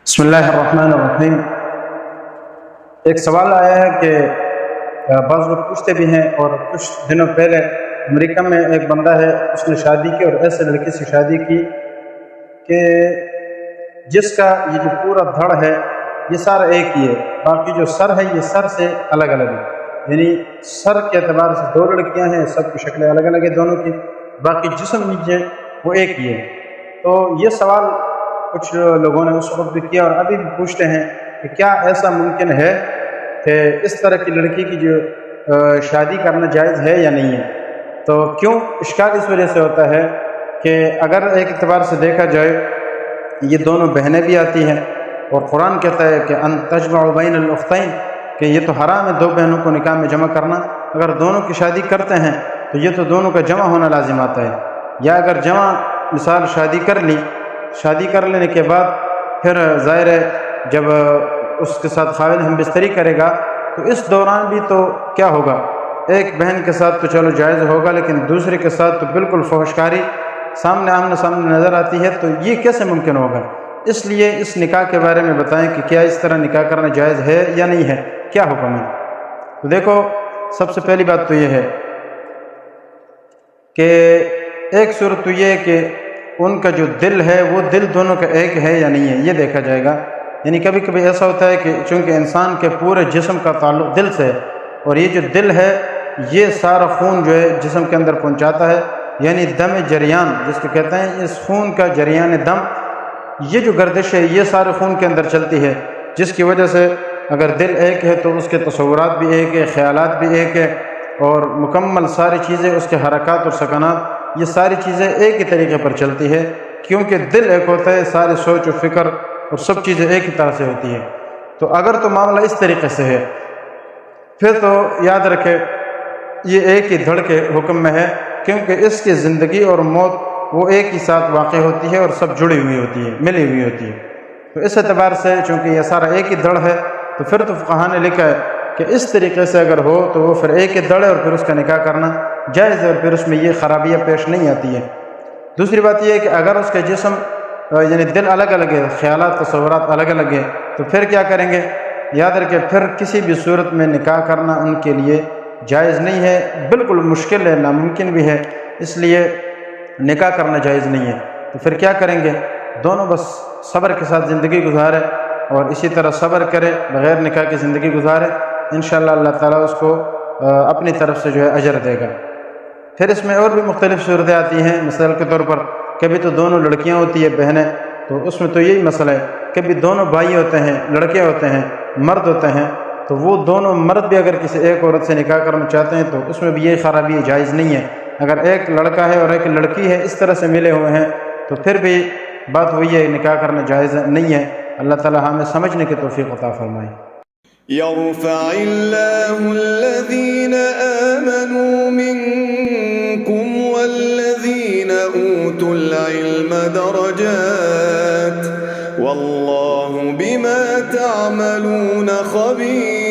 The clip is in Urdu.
بسم اللہ الرحمن الرحیم۔ ایک سوال آیا ہے کہ بعض لوگ پوچھتے بھی ہیں، اور کچھ دنوں پہلے امریکہ میں ایک بندہ ہے، اس نے شادی کی اور ایسے لڑکی سے شادی کی کہ جس کا یہ جو پورا دھڑ ہے یہ سارا ایک ہی ہے، باقی جو سر ہے یہ سر سے الگ الگ ہے، یعنی سر کے اعتبار سے دو لڑکیاں ہیں، سب کی شکلیں الگ الگ ہیں دونوں کی، باقی جسم نیچے وہ ایک ہی ہے۔ تو یہ سوال کچھ لوگوں نے اس وقت بھی کیا اور ابھی بھی پوچھتے ہیں کہ کیا ایسا ممکن ہے کہ اس طرح کی لڑکی کی جو شادی کرنا جائز ہے یا نہیں ہے؟ تو کیوں اشکال اس وجہ سے ہوتا ہے کہ اگر ایک اعتبار سے دیکھا جائے یہ دونوں بہنیں بھی آتی ہیں، اور قرآن کہتا ہے کہ ان تجمع بین الاختین، کہ یہ تو حرام ہے دو بہنوں کو نکاح میں جمع کرنا۔ اگر دونوں کی شادی کرتے ہیں تو یہ تو دونوں کا جمع ہونا لازم آتا ہے، یا اگر جمع مثال شادی کر لی، شادی کر لینے کے بعد پھر ظاہر ہے جب اس کے ساتھ خاوند ہم بستری کرے گا تو اس دوران بھی تو کیا ہوگا، ایک بہن کے ساتھ تو چلو جائز ہوگا، لیکن دوسرے کے ساتھ تو بالکل فحشکاری آمنے سامنے نظر آتی ہے، تو یہ کیسے ممکن ہوگا؟ اس لیے اس نکاح کے بارے میں بتائیں کہ کیا اس طرح نکاح کرنا جائز ہے یا نہیں ہے، کیا حکم ہے؟ تو دیکھو، سب سے پہلی بات تو یہ ہے کہ ایک صورت تو یہ ہے کہ ان کا جو دل ہے وہ دل دونوں کا ایک ہے یا نہیں ہے، یہ دیکھا جائے گا۔ یعنی کبھی کبھی ایسا ہوتا ہے کہ چونکہ انسان کے پورے جسم کا تعلق دل سے ہے، اور یہ جو دل ہے یہ سارا خون جو ہے جسم کے اندر پہنچاتا ہے، یعنی دم جریان جس کو کہتے ہیں، اس خون کا جریان دم، یہ جو گردش ہے یہ سارے خون کے اندر چلتی ہے، جس کی وجہ سے اگر دل ایک ہے تو اس کے تصورات بھی ایک ہے، خیالات بھی ایک ہے، اور مکمل ساری چیزیں اس کے حرکات اور سکنات یہ ساری چیزیں ایک ہی طریقے پر چلتی ہے، کیونکہ دل ایک ہوتا ہے، ساری سوچ و فکر اور سب چیزیں ایک ہی طرح سے ہوتی ہے۔ تو اگر تو معاملہ اس طریقے سے ہے پھر تو یاد رکھے یہ ایک ہی دھڑ کے حکم میں ہے، کیونکہ اس کی زندگی اور موت وہ ایک ہی ساتھ واقع ہوتی ہے اور سب جڑی ہوئی ہوتی ہے، ملی ہوئی ہوتی ہے۔ تو اس اعتبار سے چونکہ یہ سارا ایک ہی دھڑ ہے تو پھر تو فقہاء نے لکھا ہے کہ اس طریقے سے اگر ہو تو وہ پھر ایک ہی دھڑ ہے اور پھر اس کا نکاح کرنا جائز ہے، اور پھر اس میں یہ خرابیاں پیش نہیں آتی ہے۔ دوسری بات یہ ہے کہ اگر اس کے جسم یعنی دل الگ الگ ہے، خیالات تصورات الگ الگ ہے، تو پھر کیا کریں گے؟ یاد رکھیں پھر کسی بھی صورت میں نکاح کرنا ان کے لیے جائز نہیں ہے، بالکل مشکل ہے، ناممکن بھی ہے، اس لیے نکاح کرنا جائز نہیں ہے۔ تو پھر کیا کریں گے؟ دونوں بس صبر کے ساتھ زندگی گزارے، اور اسی طرح صبر کرے، بغیر نکاح کی زندگی گزارے، انشاءاللہ اللہ تعالیٰ اس کو اپنی طرف سے جو ہے اجر دے گا۔ پھر اس میں اور بھی مختلف صورتیں آتی ہیں، مثال کے طور پر کبھی تو دونوں لڑکیاں ہوتی ہیں بہنیں، تو اس میں تو یہی مسئلہ ہے، کبھی دونوں بھائی ہوتے ہیں، لڑکے ہوتے ہیں، مرد ہوتے ہیں، تو وہ دونوں مرد بھی اگر کسی ایک عورت سے نکاح کرنا چاہتے ہیں تو اس میں بھی یہ خرابی جائز نہیں ہے۔ اگر ایک لڑکا ہے اور ایک لڑکی ہے اس طرح سے ملے ہوئے ہیں تو پھر بھی بات وہی ہے، نکاح کرنا جائز نہیں ہے۔ اللہ تعالیٰ ہمیں سمجھنے کی توفیق عطا فرمائے۔ يرفع الله الذين آمنوا منكم والذين أوتوا العلم درجات والله بما تعملون خبير۔